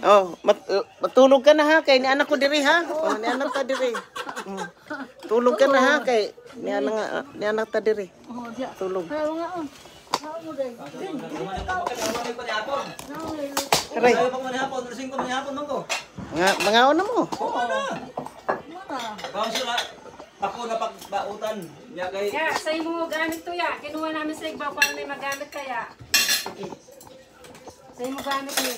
Oh, matulog ka na ha kay ni anak ko diri ha. Oh, ni anak ta diri. Tulog ka na ha kay ni anak ta diri. Tulog. Aray. Mangaon na mo. Ako na pagbautan niya kay. Ya, sa imo gamit to ya. Kinuha namin sa igbaw para may magamit kaya. Sa imo gamit ni.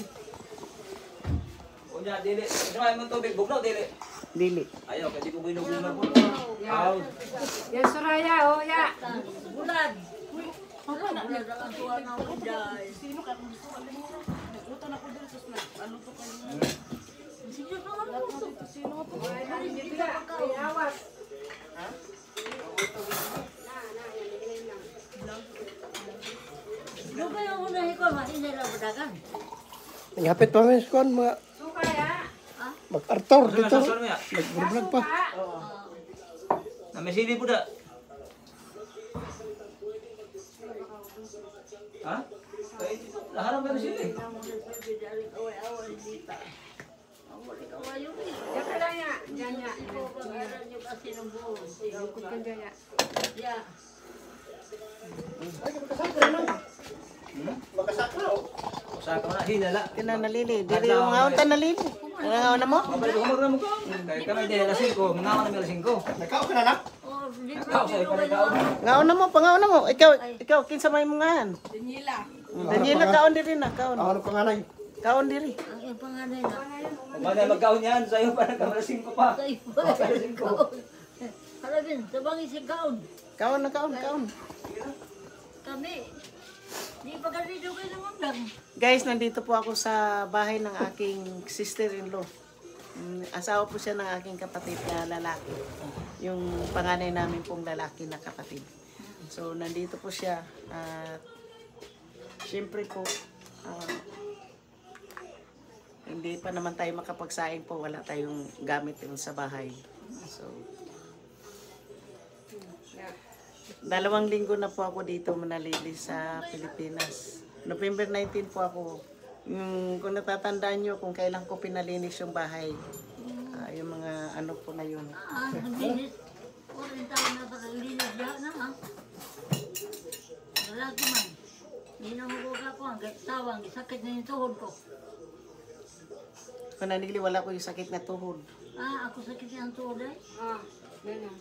Unya dili. Dili mo tubig bugnaw dili. Dili. Ayaw kay di ko ginugunan po. Aw. Yan Soraya oh ya. Bulan. Ako na ang tuwa na ako dyan. Sino ka kung gusto ka lang mo? Nagluto na ko dyan sus na. Ano to kayo? Sino ka lang mo? Sino to? Dito ya. Awas. Ha? Ano ba yung unahin ko? Masinay lang badagan. Ngapit pa mes kon mga Suka ya. mag-artor Ano dito. sa ya? Nag-vlog pa. Na mesili po da. Ha? Kay laharan ba mesili? Ya kala ya. Yan ya. Ya. Sa ka na hinala. Kinanalili. Dili yung ngaon ta nalili. Ngaon na mo? Mabalik ko magramon ko. Kay kami dili alas 5, mga na alas 5. Nakaw ka na na. Ikaw sa ikaw. Ngaon na mo, pangaon na mo. Ikaw kinsa may mga Daniela kaon diri na, kaon. Ano panganay? Kaon diri. Ang iyong panganay na. Magana magkaon yan sa iyo para ka alas 5 pa. Kayo ba? Harapin, sabangin si Gaon. Kaon na kaon, kaon. Kami. Di pa kasi doon kayo namagdang. Guys, nandito po ako sa bahay ng aking sister-in-law. Asawa po siya ng aking kapatid na lalaki. Yung panganay namin pong lalaki na kapatid. So, nandito po siya. At syempre po, hindi pa naman tayo makapagsaing po. Wala tayong gamit yun sa bahay. So, 2 linggo na po ako dito manalili sa Pilipinas. November 19 po ako. Kung natatandaan nyo kung kailan ko pinalinis yung bahay. Yung mga ano po na yun. Linis. 40 taon na ba linis dyan na ha? Lalaki man. Hindi na mabuka ko ang tawang. Sakit na yung tuhod ko. Kung nanili, wala ko yung sakit na tuhod. Ako sakit yung tuhod eh. Ganyan.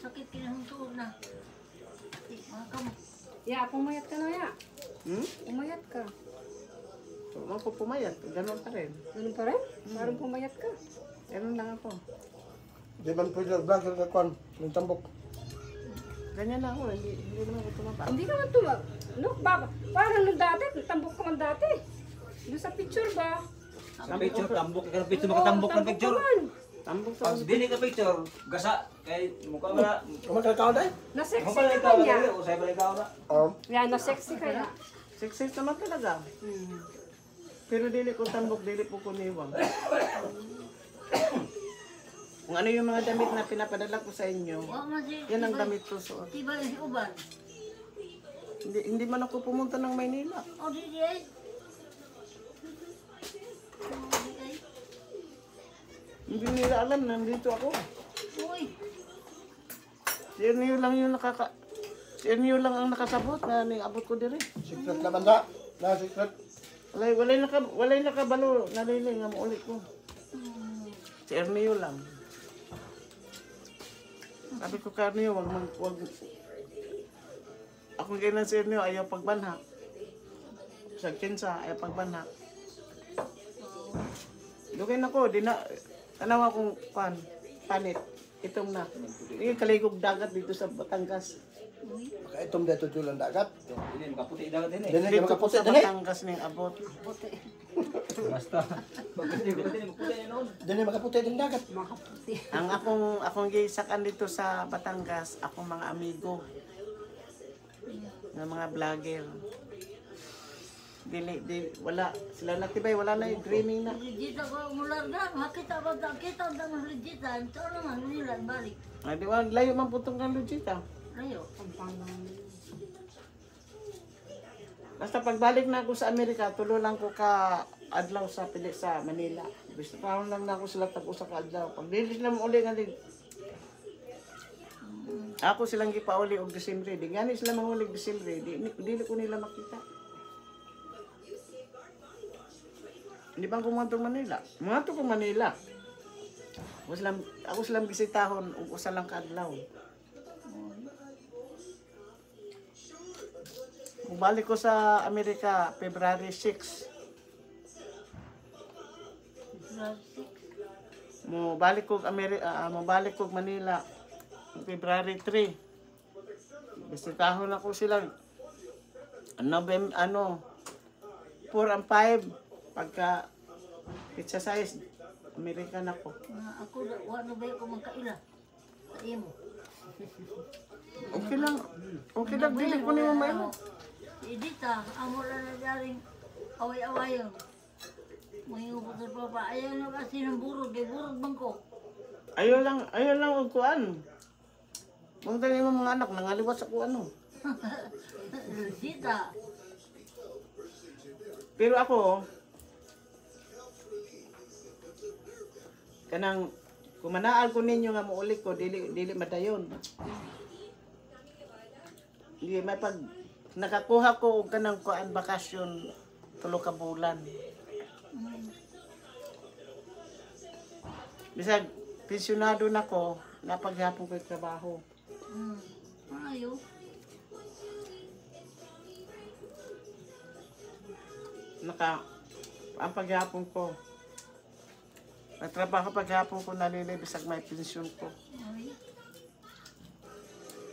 Sakit kinahong tuhod na. Mga kamot. Ya, pumayat ka na ya. Pumayat ka. Huwag ako pumayat. Ganon pa rin. Ganun pa rin? Parang pumayat ka. Ganon lang ako. Di man pwede vlog ka kon, ng tambok. Ganyan lang ako. Hindi naman ako tumaba. Hindi ka man tumag. No, parang nung dati, tambok ka man dati. Doon sa picture ba? Sa picture tambok ka picture makatambok ng picture. Tambok sa Pag dili ka picture, gasa kay mukha mo na. Kumakakaw dai? Na-sexy Mo pala ka ikaw ba niya? na o sa pala ikaw na. Yan, na-sexy ka na. success naman talaga. Pero dili ko tambok, dili po ko niwang. Kung ano yung mga damit na pinapadala ko sa inyo, yan ang damit ko suot. Tiba yung si Uban. Hindi man ako pumunta ng Maynila. O di ay. Hindi nila alam, nandito ako. Uy. Si Ernio lang yung ang nakasabot na abot ko diri. Secret na banda. Na secret. Walay nakabalo, nalili nga mo ulit ko. Si Ernio lang. Sabi ko kay Ernio, wag ako ganyan si Ernio, ayaw pagbanhak. Sa kinsa, ayaw pagbanhak. Lugay na ko, tanaw akong panit. Itong na. Yung kaligog dagat dito sa Batangas. Maka itom dito tulang dagat. Dili makaputi dagat din eh. Dili Dito ka po makaputi sa dili. Batangas na yung abot. Basta. Pagkuti ko din maputi noon. Dili makaputi din dagat. Ang akong gisakan dito sa Batangas, akong mga amigo. Ng mga vlogger. Wala. Sila natibay, wala na yung dreaming na. Legit ako mularga. Makita ba kita ang damang legit. Ito naman nila balik. Di ba, layo man putong ng Lujita. Layo. Basta pagbalik na ako sa Amerika, tulo lang ko ka adlaw sa sa Manila. Gusto pa lang na ako sila tag-usa ka adlaw. Pag dili sila mo uli nga ako silang gipauli og Disyembre. Di gani sila mangulig Disyembre. Dili ko nila makita. Hindi bang kumanto Manila? Kumanto ko Manila. Ako silang bisitahon ug usa lang ka adlaw. Balik ko sa Amerika February 6. Mabalik ko Manila February 3. Bisitahon ako sila. 4 and 5 pagka pizza size American ako. Ako wala ba ko magkaila. Sa imo. Okay lang dili ko nimo mayo. Edita, amo na daring away-awayon. May ubos sa papa, ayaw na kasi ng burog, kay burog bangko. Ayaw lang og kuan. Mong tani mo mga anak nangaliwas ako ano. Sita. Pero ako kanang kumanaal ko ninyo nga muulik ko dili madayon. Hindi may pag nakakuha ko og kanang kuan bakasyon 3 ka bulan. Bisag pensyonado na ko, napaghapon ko yung trabaho. Ayaw. Ang paghapon ko. Nagtrabaho paghapon ko nalilay bisag may pensyon ko. Ay.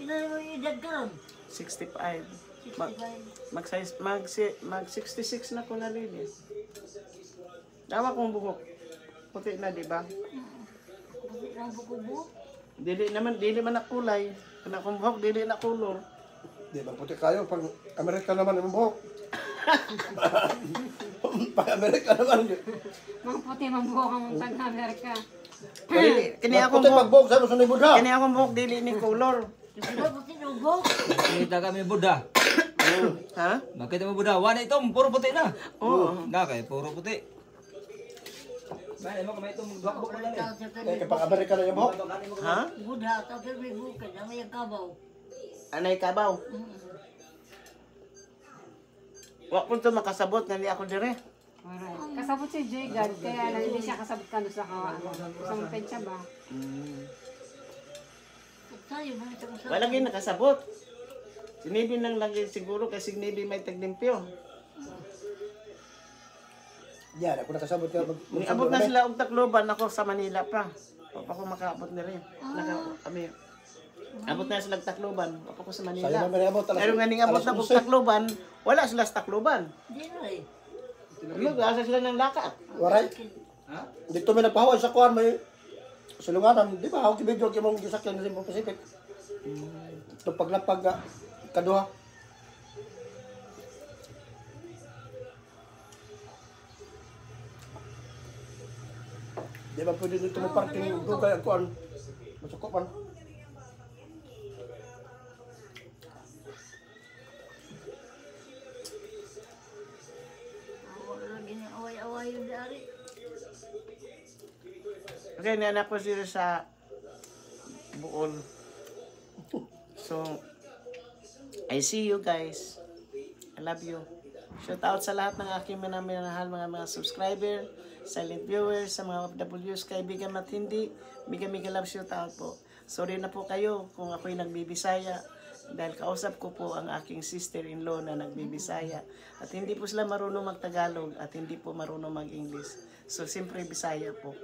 Ilan mo yung edad ka ron? 65. 65. Mag 66 na ko nalilay. Dawa kong buhok. Puti na, di ba? Kasi lang buko-buko. Dili man na kulay. Kana kong buhok, dili na kulor. Di ba puti kayo pag Amerika naman yung buhok. Pag Amerika naman. Mga puti man buhok ang taga-Amerika. Kini akong Puti buhok, pag buhok sa ni Buddha. kini akong buhok, dili ni kulor. Diba puti ng buhok? Kita kami Buddha. Ha? Makita mo Buddha. Wala itong puro puti na. Oo. Nakay, puro puti. Bahay mo kamay itong gawak mo lang eh. Kapag Amerika na yung buhok. Ha? Buddha, tapos may bukid, na may kabaw. Anay kabaw. Wa ko to makasabot nga di ako dire. Alright. Kasabot si Joy God, kaya lang hindi siya kasabot ka sa kawan. Sa mga siya ba? Tayo, mga ito sa... Wala gyud nakasabot. Sinibi nang lagi siguro kasi sinibi may taglimpyo. Yan, ako nakasabot ka. Niabot na sila og Tacloban ako sa Manila pa. Pa ko makaabot na rin. Kami. Abot na sila og Tacloban, pa ko sa Sa'yo Manila. naman niabot. Pero nga ning abot na og Tacloban, wala sila sa Tacloban. Hindi na eh. Ano, gasa sila ng lakat. Waray. Dito may nagpahawan sa kuhan, may sulunganan. Di ba, ako kibidyo kaya mong gisakyan sa Cebu Pacific. Ito paglapag kaduha. Di ba pwede dito may parking dugay ang kuhan. Masukupan. Wala lagi na away-away yung dari. Okay, nanak ko sila sa Buol. So, I see you guys. I love you. Shout out sa lahat ng aking minamahal mga subscriber, silent viewers, sa mga OFWs, kaibigan at hindi. Mega love shout out po. Sorry na po kayo kung ako'y nagbibisaya dahil kausap ko po ang aking sister-in-law na nagbibisaya at hindi po sila marunong magtagalog at hindi po marunong mag-English. So, siyempre Bisaya po.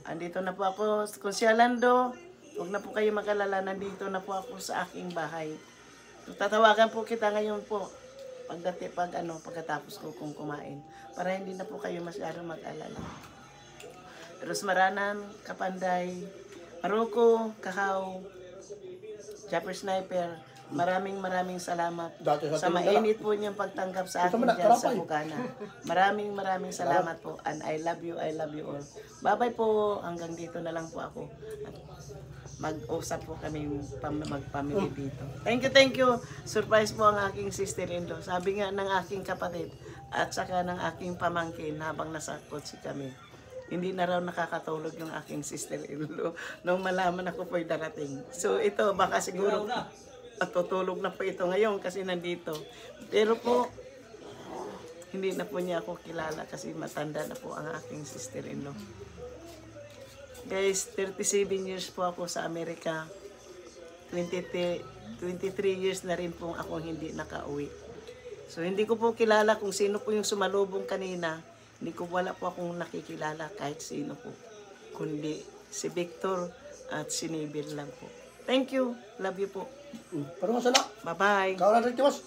Andito na po ako, kung si Alando, huwag na po kayo mag-alala, nandito na po ako sa aking bahay. Tatawagan po kita ngayon po pagkatapos ko kung kumain para hindi na po kayo masyadong mag-alala. Rosmaranan, Kapanday, Maruko, Kahaw, Japper Sniper, maraming salamat Dati sa tinulong mainit po niyong pagtanggap sa Gusto akin mo na, dyan sa karapay. Bukana. Maraming salamat po and I love you all. Bye-bye po, hanggang dito na lang po ako. At mag-usap po kami mag-family dito. Thank you. Surprise po ang aking sister-in-law. Sabi nga ng aking kapatid at saka ng aking pamangkin habang nasa kotse kami. Hindi na raw nakakatulog yung aking sister-in-law nung malaman ako po'y darating. So ito, baka siguro at tutulog na po ito ngayon kasi nandito. Pero po, hindi na po niya ako kilala kasi matanda na po ang aking sister-in-law. Guys, 37 years po ako sa Amerika. 23 years na rin po akong hindi nakauwi. So hindi ko po kilala kung sino po yung sumalubong kanina. Hindi ko wala po akong nakikilala kahit sino po. Kundi si Victor at si Nebil lang po. Thank you. Love you po. Pero masala. Bye-bye. Kau na rin, Tiwas.